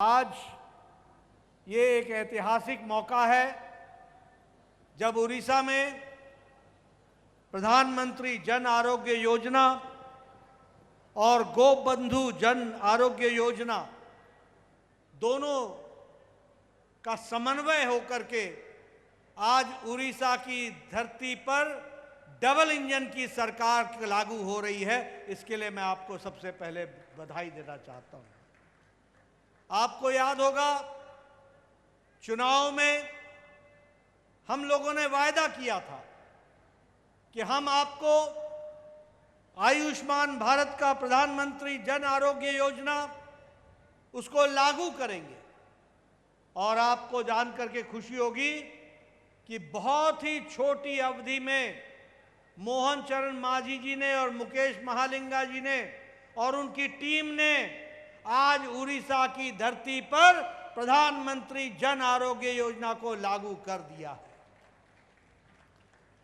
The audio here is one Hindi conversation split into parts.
आज ये एक ऐतिहासिक मौका है जब उड़ीसा में प्रधानमंत्री जन आरोग्य योजना और गोबंधु जन आरोग्य योजना दोनों का समन्वय होकर के आज उड़ीसा की धरती पर डबल इंजन की सरकार लागू हो रही है। इसके लिए मैं आपको सबसे पहले बधाई देना चाहता हूं। आपको याद होगा चुनाव में हम लोगों ने वायदा किया था कि हम आपको आयुष्मान भारत का प्रधानमंत्री जन आरोग्य योजना उसको लागू करेंगे। और आपको जानकर के खुशी होगी कि बहुत ही छोटी अवधि में मोहन चरण मांझी जी ने और मुकेश महालिंगा जी ने और उनकी टीम ने आज उड़ीसा की धरती पर प्रधानमंत्री जन आरोग्य योजना को लागू कर दिया है।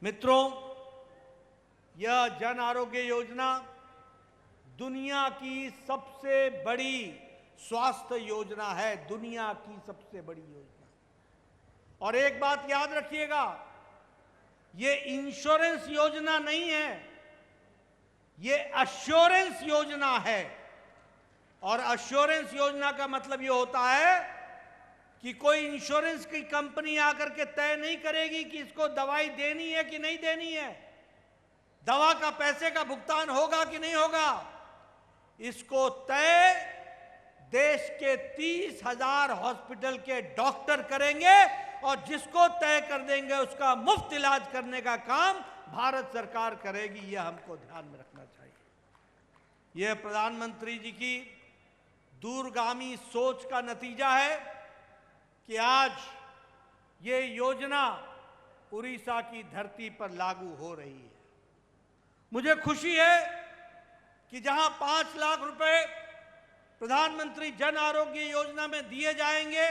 मित्रों, यह जन आरोग्य योजना दुनिया की सबसे बड़ी स्वास्थ्य योजना है, दुनिया की सबसे बड़ी योजना। और एक बात याद रखिएगा, ये इंश्योरेंस योजना नहीं है, ये अश्योरेंस योजना है। और अश्योरेंस योजना का मतलब ये होता है कि कोई इंश्योरेंस की कंपनी आकर के तय नहीं करेगी कि इसको दवाई देनी है कि नहीं देनी है, दवा का पैसे का भुगतान होगा कि नहीं होगा। इसको तय देश के 30,000 हॉस्पिटल के डॉक्टर करेंगे और जिसको तय कर देंगे उसका मुफ्त इलाज करने का काम भारत सरकार करेगी। यह हमको ध्यान में रखना चाहिए। यह प्रधानमंत्री जी की दूरगामी सोच का नतीजा है कि आज ये योजना उड़ीसा की धरती पर लागू हो रही है। मुझे खुशी है कि जहां 5 लाख रुपए प्रधानमंत्री जन आरोग्य योजना में दिए जाएंगे,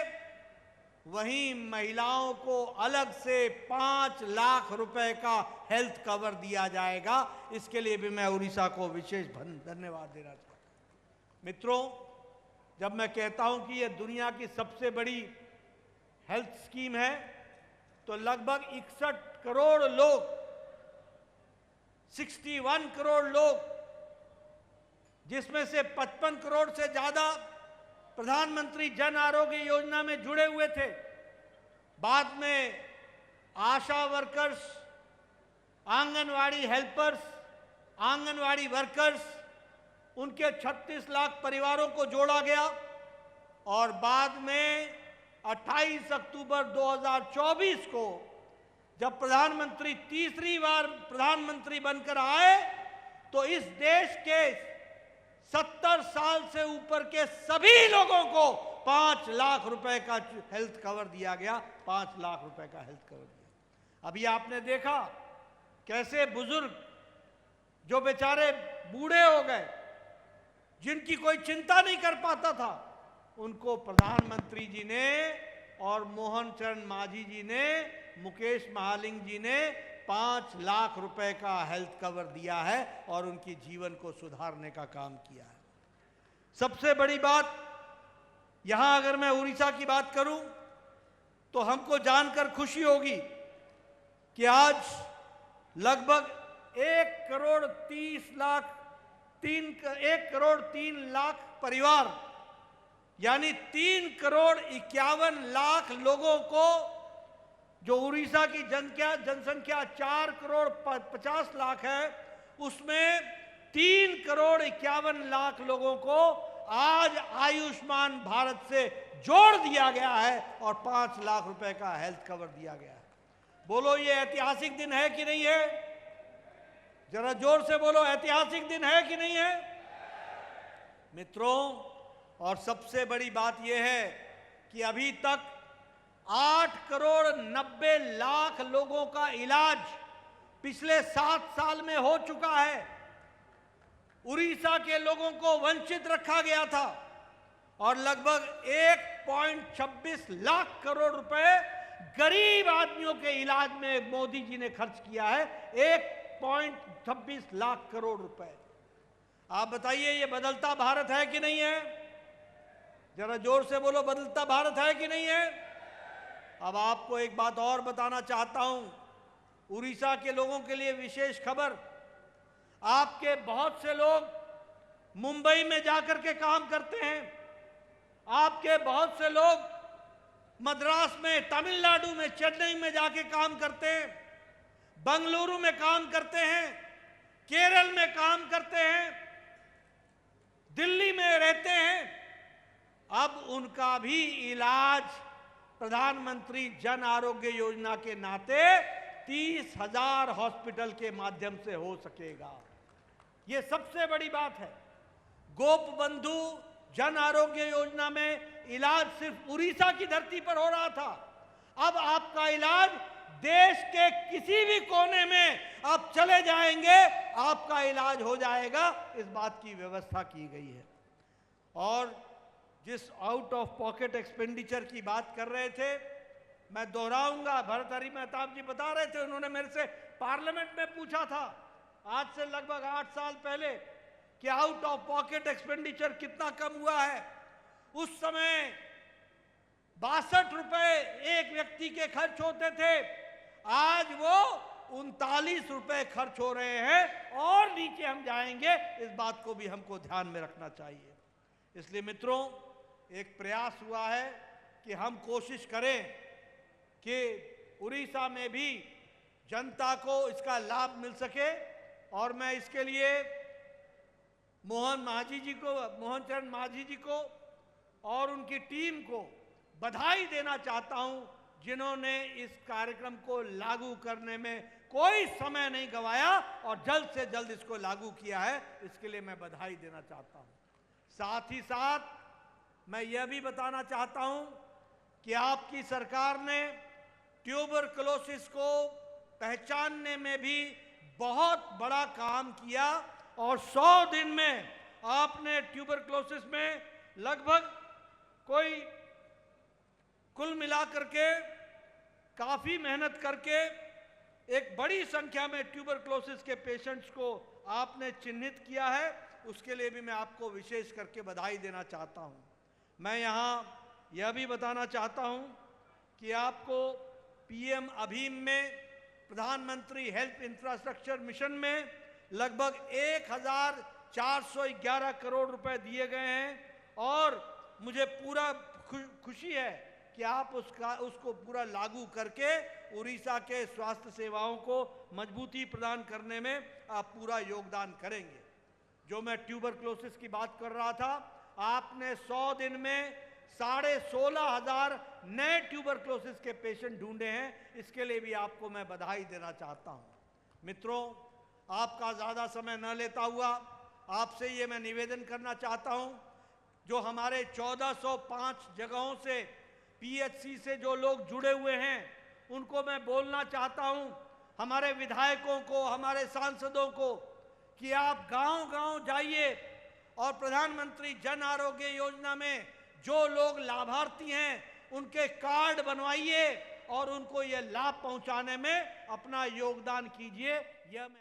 वहीं महिलाओं को अलग से 5 लाख रुपए का हेल्थ कवर दिया जाएगा। इसके लिए भी मैं उड़ीसा को विशेष धन्यवाद देना चाहता हूं। मित्रों, जब मैं कहता हूं कि यह दुनिया की सबसे बड़ी हेल्थ स्कीम है, तो लगभग 61 करोड़ लोग, 61 करोड़ लोग, जिसमें से 55 करोड़ से ज्यादा प्रधानमंत्री जन आरोग्य योजना में जुड़े हुए थे। बाद में ASHA workers, anganwadi helpers, anganwadi workers, उनके 36 लाख परिवारों को जोड़ा गया। और बाद में 28 अक्टूबर 2024 को जब प्रधानमंत्री तीसरी बार प्रधानमंत्री बनकर आए, तो इस देश के 70 साल से ऊपर के सभी लोगों को 5 लाख रुपए का हेल्थ कवर दिया गया। 5 लाख रुपए का हेल्थ कवर दिया। अभी आपने देखा कैसे बुजुर्ग जो बेचारे बूढ़े हो गए, जिनकी कोई चिंता नहीं कर पाता था, उनको प्रधानमंत्री जी ने और मोहन चरण मांझी जी ने, मुकेश महालिंग जी ने 5 लाख रुपए का हेल्थ कवर दिया है और उनकी जीवन को सुधारने का काम किया है। सबसे बड़ी बात यहां अगर मैं उड़ीसा की बात करूं तो हमको जानकर खुशी होगी कि आज लगभग 1 करोड़ 3 लाख परिवार, यानी 3 करोड़ 51 लाख लोगों को, जो उड़ीसा की जनसंख्या 4 करोड़ 50 लाख है, उसमें 3 करोड़ 51 लाख लोगों को आज आयुष्मान भारत से जोड़ दिया गया है और 5 लाख रुपए का हेल्थ कवर दिया गया है। बोलो, ये ऐतिहासिक दिन है कि नहीं है? जरा जोर से बोलो, ऐतिहासिक दिन है कि नहीं है? मित्रों, और सबसे बड़ी बात यह है कि अभी तक 8 करोड़ 90 लाख लोगों का इलाज पिछले 7 साल में हो चुका है। उड़ीसा के लोगों को वंचित रखा गया था और लगभग 1.26 लाख करोड़ रुपए गरीब आदमियों के इलाज में मोदी जी ने खर्च किया है। 1.26 लाख करोड़ रुपए। आप बताइए, ये बदलता भारत है कि नहीं है? जरा जोर से बोलो, बदलता भारत है कि नहीं है? अब आपको एक बात और बताना चाहता हूं, उड़ीसा के लोगों के लिए विशेष खबर। आपके बहुत से लोग मुंबई में जाकर के काम करते हैं, आपके बहुत से लोग मद्रास में, तमिलनाडु में, चेन्नई में जाके काम करते हैं, बंगलुरु में काम करते हैं, केरल में काम करते हैं, दिल्ली में रहते हैं। अब उनका भी इलाज प्रधानमंत्री जन आरोग्य योजना के नाते 30,000 हॉस्पिटल के माध्यम से हो सकेगा। यह सबसे बड़ी बात है। गोप बंधु जन आरोग्य योजना में इलाज सिर्फ उड़ीसा की धरती पर हो रहा था। अब आपका इलाज देश के किसी भी कोने में आप चले जाएंगे, आपका इलाज हो जाएगा। इस बात की व्यवस्था की गई है। और जिस आउट ऑफ पॉकेट एक्सपेंडिचर की बात कर रहे थे, मैं दोहराऊंगा, भर्तृहरि मेहताब जी बता रहे थे, उन्होंने मेरे से पार्लियामेंट में पूछा था आज से लगभग 8 साल पहले कि आउट ऑफ पॉकेट एक्सपेंडिचर कितना कम हुआ है। उस समय 62 रुपए एक व्यक्ति के खर्च होते थे, आज वो 39 रुपए खर्च हो रहे हैं और नीचे हम जाएंगे। इस बात को भी हमको ध्यान में रखना चाहिए। इसलिए मित्रों, एक प्रयास हुआ है कि हम कोशिश करें कि उड़ीसा में भी जनता को इसका लाभ मिल सके। और मैं इसके लिए मोहन चरण मांझी जी को और उनकी टीम को बधाई देना चाहता हूं, जिन्होंने इस कार्यक्रम को लागू करने में कोई समय नहीं गंवाया और जल्द से जल्द इसको लागू किया है। इसके लिए मैं बधाई देना चाहता हूं। साथ ही साथ मैं यह भी बताना चाहता हूं कि आपकी सरकार ने ट्यूबरकुलोसिस को पहचानने में भी बहुत बड़ा काम किया और 100 दिन में आपने ट्यूबरकुलोसिस में लगभग कोई कुल मिलाकर के काफी मेहनत करके एक बड़ी संख्या में ट्यूबरकुलोसिस के पेशेंट्स को आपने चिन्हित किया है। उसके लिए भी मैं आपको विशेष करके बधाई देना चाहता हूं। मैं यहां यह भी बताना चाहता हूं कि आपको पीएम अभीम में, प्रधानमंत्री हेल्थ इंफ्रास्ट्रक्चर मिशन में लगभग 1,411 करोड़ रुपए दिए गए हैं और मुझे पूरा खुशी है कि आप उसको पूरा लागू करके उड़ीसा के स्वास्थ्य सेवाओं को मजबूती प्रदान करने में आप पूरा योगदान करेंगे। जो मैं ट्यूबरकुलोसिस की बात कर रहा था, आपने 100 दिन में 16,500 नए ट्यूबरकुलोसिस के पेशेंट ढूंढे हैं। इसके लिए भी आपको मैं बधाई देना चाहता हूं। मित्रों, आपका ज्यादा समय न लेता हुआ आपसे ये मैं निवेदन करना चाहता हूं, जो हमारे 1405 जगहों से पीएचसी से जो लोग जुड़े हुए हैं उनको मैं बोलना चाहता हूं, हमारे विधायकों को, हमारे सांसदों को, कि आप गांव-गांव जाइए और प्रधानमंत्री जन आरोग्य योजना में जो लोग लाभार्थी हैं उनके कार्ड बनवाइए और उनको ये लाभ पहुंचाने में अपना योगदान कीजिए। यह मैं